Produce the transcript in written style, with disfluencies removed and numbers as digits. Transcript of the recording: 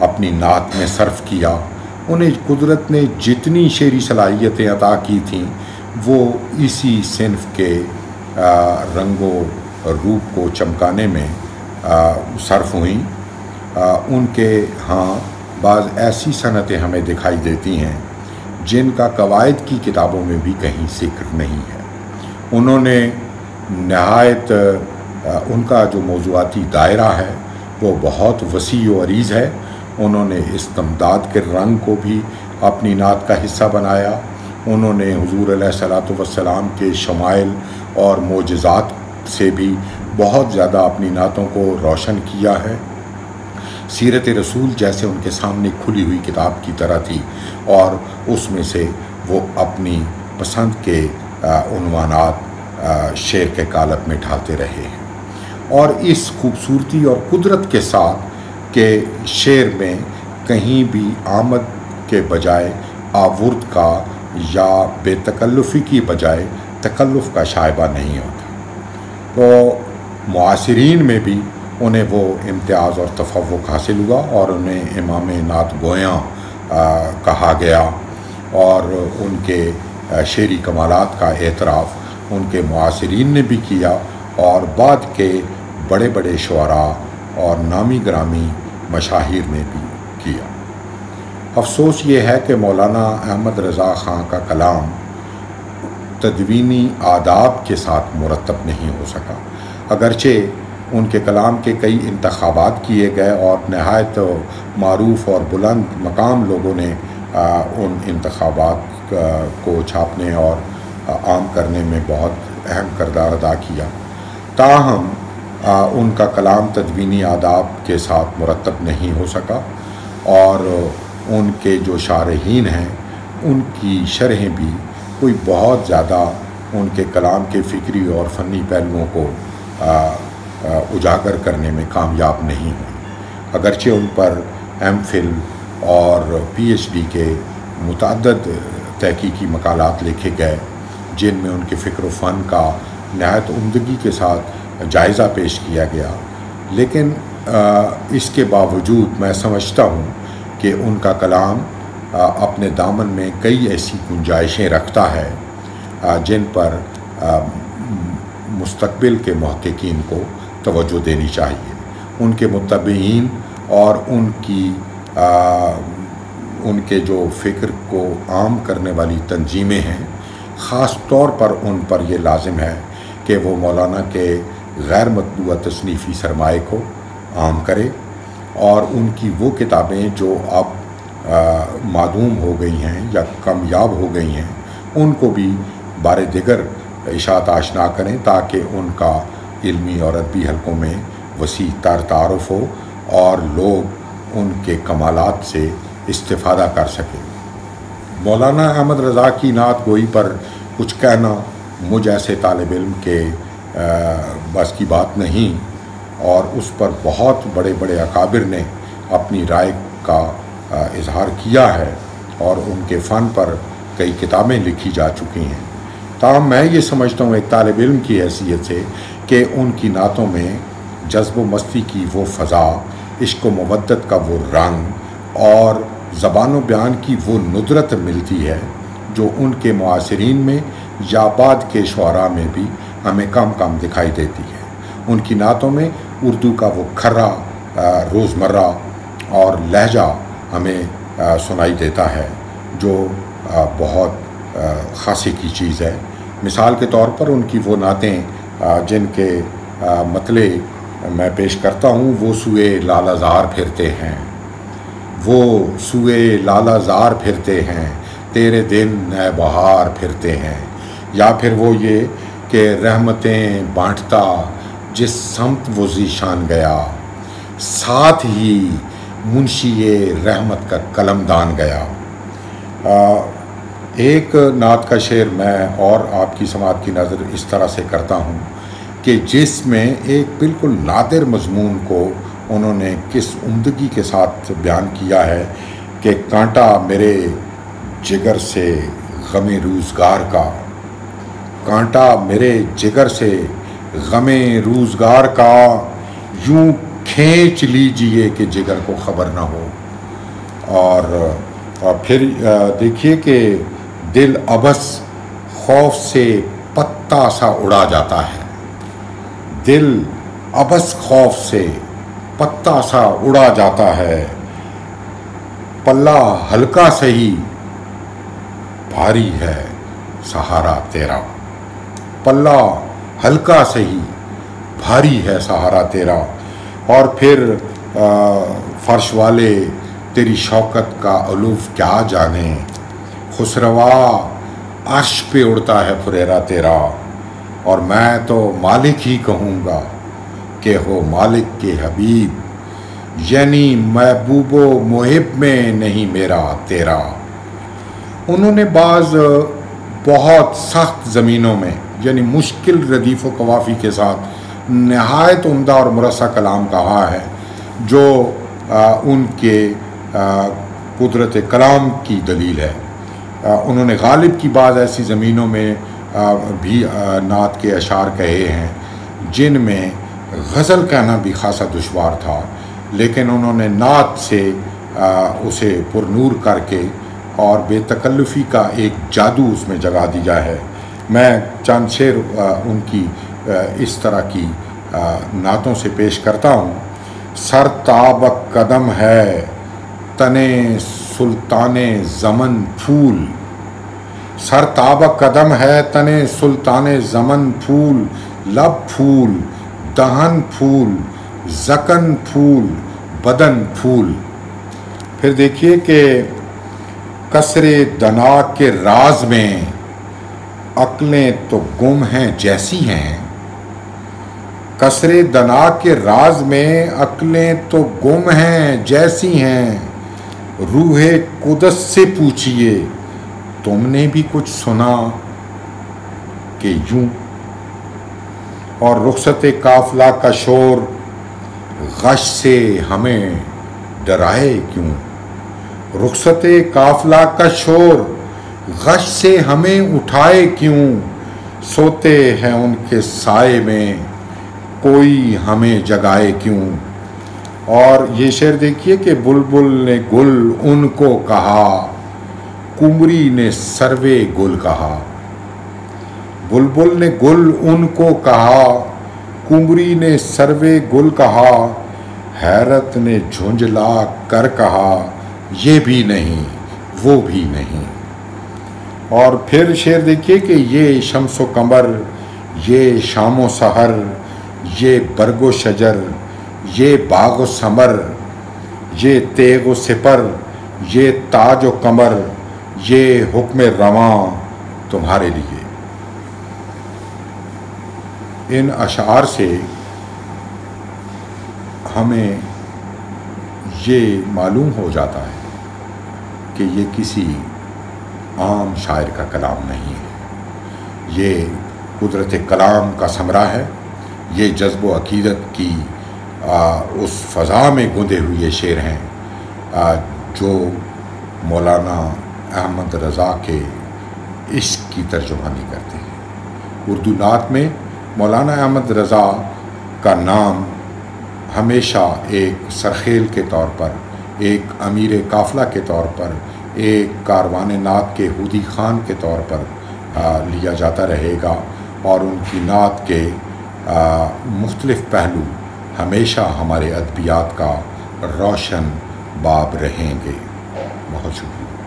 اپنی نعت میں صرف کیا۔ انہیں قدرت نے جتنی شعری صلاحیتیں عطا کی تھیں وہ اسی صنف کے رنگ و روپ کو چمکانے میں صرف ہوئیں۔ ان کے ہاں بعض ایسی صنعتیں ہمیں دکھائی دیتی ہیں جن کا قواعد کی کتابوں میں بھی کہیں ذکر نہیں ہے۔ انہوں نے نہایت ان کا جو موضوعاتی دائرہ ہے وہ بہت وسیع و عریض ہے۔ انہوں نے استمداد کے رنگ کو بھی اپنی نعت کا حصہ بنایا۔ انہوں نے حضور علیہ الصلوۃ والسلام کے شمائل اور معجزات سے بھی بہت زیادہ اپنی نعتوں کو روشن کیا ہے۔ سیرت رسول جیسے ان کے سامنے کھلی ہوئی کتاب کی طرح تھی، اور اس میں سے وہ اپنی پسند کے عنوانات شعر کے قالب میں ڈھالتے رہے ہیں۔ اور اس خوبصورتی اور قدرت کے ساتھ کہ شعر میں کہیں بھی آمد کے بجائے آورد کا یا بے تکلفی کی بجائے تکلف کا شائبہ نہیں ہوتا، تو معاصرین میں بھی انہیں وہ امتیاز اور تفوق حاصل ہوا اور انہیں امام نعت گویاں کہا گیا، اور ان کے شعری کمالات کا اعتراف ان کے معاصرین نے بھی کیا اور بعد کے بڑے بڑے شعراء اور نامی گرامی مشاہیر نے بھی کیا۔ افسوس یہ ہے کہ مولانا احمد رضا خان کا کلام تدوینی آداب کے ساتھ مرتب نہیں ہو سکا، اگرچہ ان کے کلام کے کئی انتخابات کیے گئے اور نہایت معروف اور بلند مقام لوگوں نے ان انتخابات کو چھاپنے اور عام کرنے میں بہت اہم کردار ادا کیا، تاہم ان کا کلام تدوینی آداب کے ساتھ مرتب نہیں ہو سکا، اور ان کے جو شارحین ہیں ان کی شرحیں بھی کوئی بہت زیادہ ان کے کلام کے فکری اور فنی پہلوؤں کو اجاگر کرنے میں کامیاب نہیں ہوئی، اگرچہ ان پر ایم فل اور پی ایچ ڈی کے متعدد تحقیقی مقالات لکھے گئے جن میں ان کے فکر و فن کا نہایت عمدگی کے ساتھ جائزہ پیش کیا گیا، لیکن اس کے باوجود میں سمجھتا ہوں کہ ان کا کلام اپنے دامن میں کئی ایسی گنجائشیں رکھتا ہے جن پر مستقبل کے محققین کو توجہ دینی چاہیے۔ ان کے متبعین اور ان کے جو فکر کو عام کرنے والی تنظیمیں ہیں، خاص طور پر ان پر یہ لازم ہے کہ وہ مولانا کے غیر مطبوعہ تصنیفی سرمایہ کو عام کرے، اور ان کی وہ کتابیں جو اب معدوم ہو گئی ہیں یا کامیاب ہو گئی ہیں ان کو بھی بار دیگر اشاعت آشنا کریں، تاکہ ان کا علمی اور ادبی حلقوں میں وسیع تر تعارف ہو اور لوگ ان کے کمالات سے استفادہ کر سکیں۔ مولانا احمد رضا کی نعت گوئی پر کچھ کہنا مجھ ایسے طالب علم کے بس کی بات نہیں، اور اس پر بہت بڑے بڑے اکابر نے اپنی رائے کا اظہار کیا ہے اور ان کے فن پر کئی کتابیں لکھی جا چکی ہیں، تاہم میں یہ سمجھتا ہوں ایک طالب علم کی حیثیت سے کہ ان کی نعتوں میں جذب و مستی کی وہ فضا، عشق و مودت کا وہ رنگ اور زبان و بیان کی وہ ندرت ملتی ہے جو ان کے معاصرین میں یا بعد کے شعراء میں بھی ہمیں کم کم دکھائی دیتی ہے۔ ان کی نعتوں میں اردو کا وہ کھرا روزمرہ اور لہجہ ہمیں سنائی دیتا ہے جو بہت خاصی کی چیز ہے۔ مثال کے طور پر ان کی وہ نعتیں جن کے مطلع میں پیش کرتا ہوں، وہ سوئے لالہ زار پھرتے ہیں، وہ سوئے لالہ زار پھرتے ہیں، تیرے دن نئے بہار پھرتے ہیں، یا پھر وہ یہ کہ رحمتیں بانٹتا جس سمت وہ ذیشان گیا، ساتھ ہی منشی رحمت کا قلم دان گیا۔ ایک نعت کا شعر میں اور آپ کی سماعت کی نظر اس طرح سے کرتا ہوں کہ جس میں ایک بالکل نادر مضمون کو انہوں نے کس عمدگی کے ساتھ بیان کیا ہے کہ کانٹا میرے جگر سے غم روزگار کا، کانٹا میرے جگر سے غم روزگار کا، یوں کھینچ لیجئے کہ جگر کو خبر نہ ہو۔ اور پھر دیکھیے کہ دل ابس خوف سے پتا سا اڑا جاتا ہے، دل ابس خوف سے پتا سا اڑا جاتا ہے، پلہ ہلکا سہی بھاری ہے سہارا تیرا، پلہ ہلکا سہی بھاری ہے سہارا تیرا۔ اور پھر فرش والے تیری شوکت کا علوف کیا جانے، خسروا عرش پہ اڑتا ہے پھریرا تیرا، اور میں تو مالک ہی کہوں گا کہ ہو مالک کے حبیب، یعنی محبوب و محب میں نہیں میرا تیرا۔ انہوں نے بعض بہت سخت زمینوں میں یعنی مشکل ردیف و قوافی کے ساتھ نہایت عمدہ اور مرصع کلام کہا ہے، جو ان کے قدرت کلام کی دلیل ہے۔ انہوں نے غالب کی بعض ایسی زمینوں میں بھی نعت کے اشعار کہے ہیں جن میں غزل کہنا بھی خاصا دشوار تھا، لیکن انہوں نے نعت سے اسے پر نور کر کے اور بے تکلفی کا ایک جادو اس میں جگا دیا ہے۔ میں چند شعر ان کی اس طرح کی نعتوں سے پیش کرتا ہوں۔ سر تابک قدم ہے تنے سلطان زمن پھول، سر تابک قدم ہے تنے سلطان زمن پھول، لب پھول دہن پھول زکن پھول بدن پھول۔ پھر دیکھیے کہ کسر دنا کے راز میں عقلیں تو گم ہیں جیسی ہیں، کسر دنا کے راز میں عقلیں تو گم ہیں جیسی ہیں، روح قدس سے پوچھئے تم نے بھی کچھ سنا کہ یوں، اور رخصت قافلہ کا شور غش سے ہمیں ڈرائے کیوں، رخصت قافلہ کا شور غش سے ہمیں اٹھائے کیوں، سوتے ہیں ان کے سائے میں کوئی ہمیں جگائے کیوں۔ اور یہ شعر دیکھیے کہ بلبل نے گل ان کو کہا، قمری نے سروے گل کہا، بلبل نے گل ان کو کہا، قمری نے سروے گل کہا، حیرت نے جھنجھلا کر کہا یہ بھی نہیں وہ بھی نہیں۔ اور پھر شعر دیکھیے کہ یہ شمس و قمر، یہ شام و سحر، یہ برگ و شجر، یہ باغ و ثمر، یہ تیغ و سپر، یہ تاج و قمر، یہ حکم رواں تمہارے لیے۔ ان اشعار سے ہمیں یہ معلوم ہو جاتا ہے کہ یہ کسی عام شاعر کا کلام نہیں ہے، یہ قدرت کلام کا ثمرہ ہے، یہ جذب و عقیدت کی اس فضا میں گندے ہوئے شعر ہیں جو مولانا احمد رضا کے عشق کی ترجمانی کرتے ہیں۔ اردو نعت میں مولانا احمد رضا کا نام ہمیشہ ایک سرخیل کے طور پر، ایک امیر قافلہ کے طور پر، ایک کاروان نعت کے حودی خان کے طور پر لیا جاتا رہے گا، اور ان کی نعت کے مختلف پہلو ہمیشہ ہمارے ادبیات کا روشن باب رہیں گے۔ بہت شکریہ۔